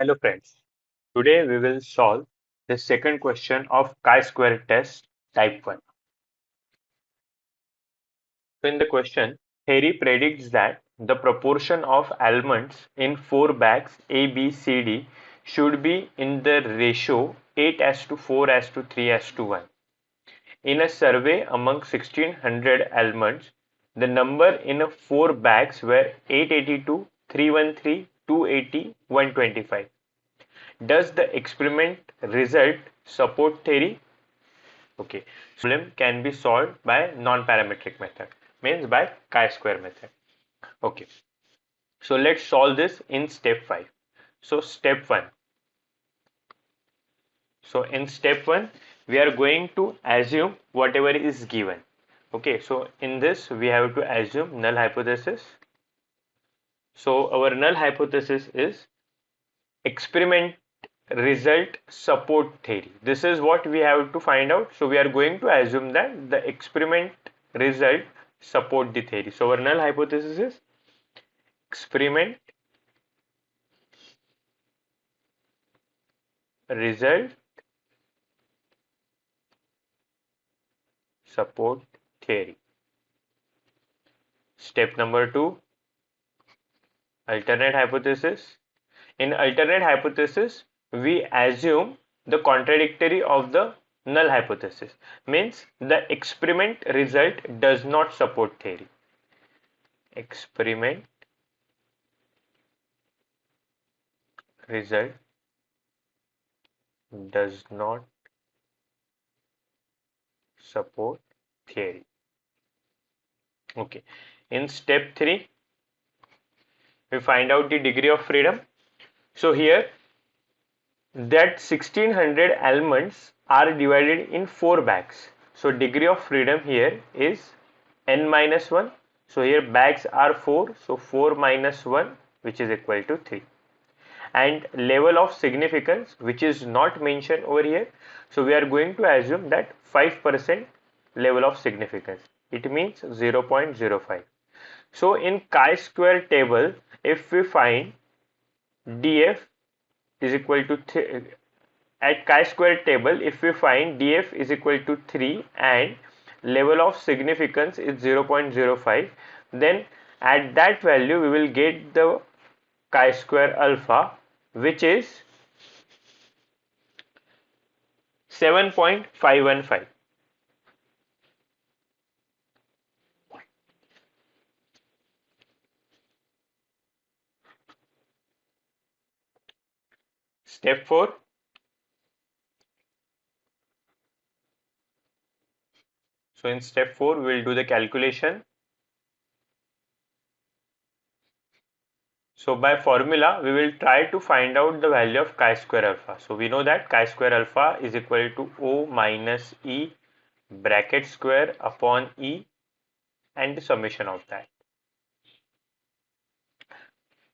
Hello friends, today we will solve the second question of chi-square test type 1. So in the question, theory predicts that the proportion of almonds in 4 bags A, B, C, D should be in the ratio 8:4:3:1. In a survey among 1600 almonds, the number in 4 bags were 882, 313, 280, 125. Does the experiment result support theory? Okay, problem can be solved by non-parametric method, means by chi-square method. Okay, so let's solve this in step 5. So step 1. So in step 1, we are going to assume whatever is given. Okay, so in this we have to assume null hypothesis. So our null hypothesis is experiment result support theory. This is what we have to find out. So we are going to assume that the experiment result support the theory. So our null hypothesis is experiment result support theory. Step number 2, alternate hypothesis. In alternate hypothesis, we assume the contradictory of the null hypothesis, means the experiment result does not support theory. Experiment result does not support theory. Okay. In step 3, we find out the degree of freedom. So here that 1600 almonds are divided in 4 bags. So degree of freedom here is n minus 1. So here bags are 4. So 4 minus 1, which is equal to 3. And level of significance, which is not mentioned over here. So we are going to assume that 5% level of significance. It means 0.05. So in chi-square table, if we find df is equal to at chi-square table, if we find df is equal to 3 and level of significance is 0.05, then at that value we will get the chi-square alpha, which is 7.515. Step 4. So in step 4, we will do the calculation. So by formula, we will try to find out the value of chi-square alpha. So we know that chi-square alpha is equal to O minus E bracket square upon E and the summation of that.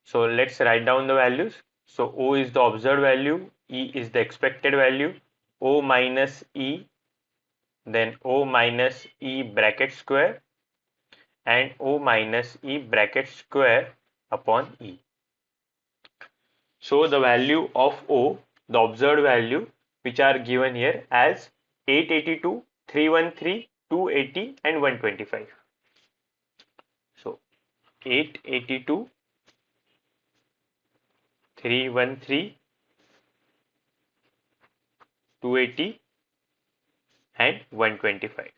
So let's write down the values. So O is the observed value, E is the expected value, O minus E, then O minus E bracket square and O minus E bracket square upon E. So the value of O, the observed value, which are given here as 882, 313, 280 and 125. So 882, 313, 280 and 125.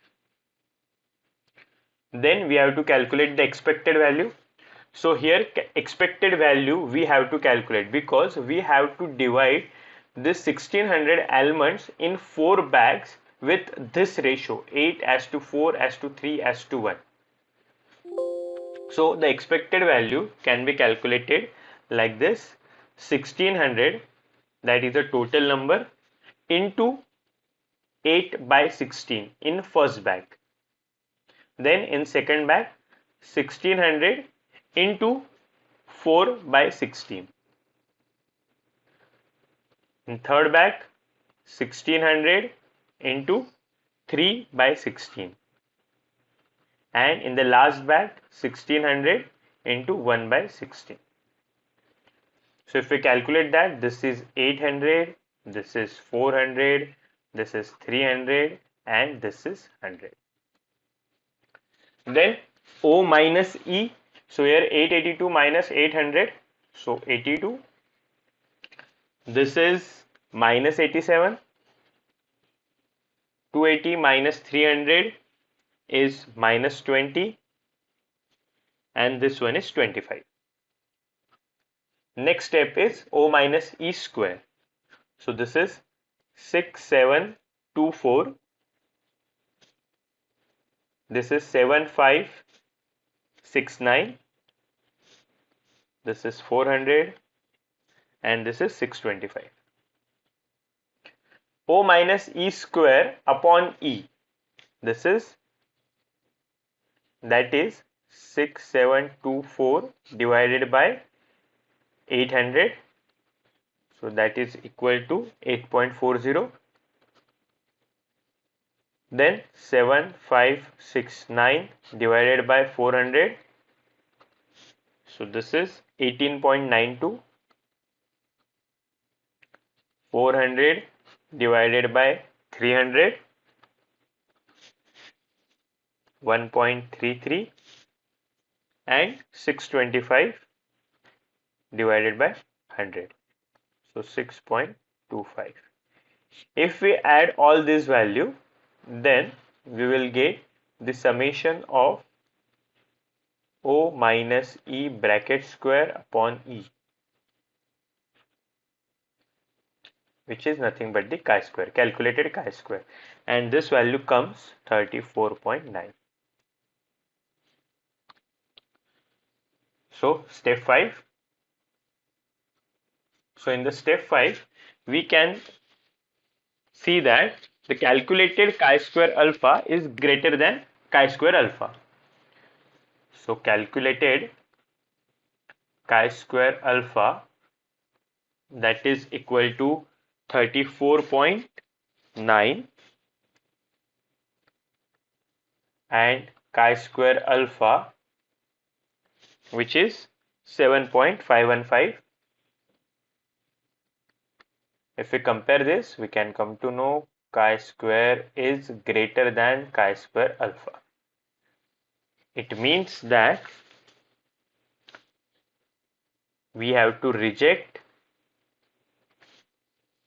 Then we have to calculate the expected value. So here expected value we have to calculate because we have to divide this 1600 almonds in 4 bags with this ratio 8:4:3:1. So the expected value can be calculated like this: 1600, that is the total number, into 8 by 16 in first bag. Then in second bag 1600 into 4 by 16. In third bag 1600 into 3 by 16. And in the last bag 1600 into 1 by 16. So if we calculate that, this is 800, this is 400, this is 300, and this is 100. Then O minus E. So here 882 minus 800. So 82. This is minus 87. 280 minus 300 is minus 20. And this one is 25. Next step is O minus E square. So this is 6724. This is 7569. This is 400. And this is 625. O minus E square upon E. This is, that is 6724 divided by 800. So that is equal to 8.40. Then 7569 divided by 400. So this is 18.92. 400 divided by 300. 1.33. And 625 divided by 100. So 6.25. If we add all this value, then we will get the summation of O minus E bracket square upon E, which is nothing but the chi-square, calculated chi-square, and this value comes 34.9. So step 5. So in the step 5, we can see that the calculated chi-square alpha is greater than chi-square alpha. So calculated chi-square alpha, that is equal to 34.9, and chi-square alpha, which is 7.515. If we compare this, we can come to know chi-square is greater than chi-square alpha. It means that we have to reject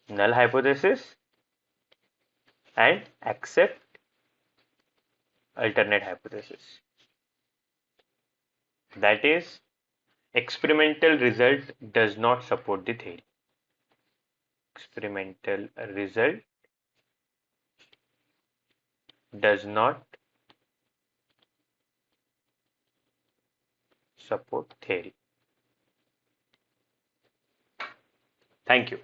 null hypothesis and accept alternate hypothesis. That is, experimental result does not support the theory. Experimental result does not support theory. Thank you.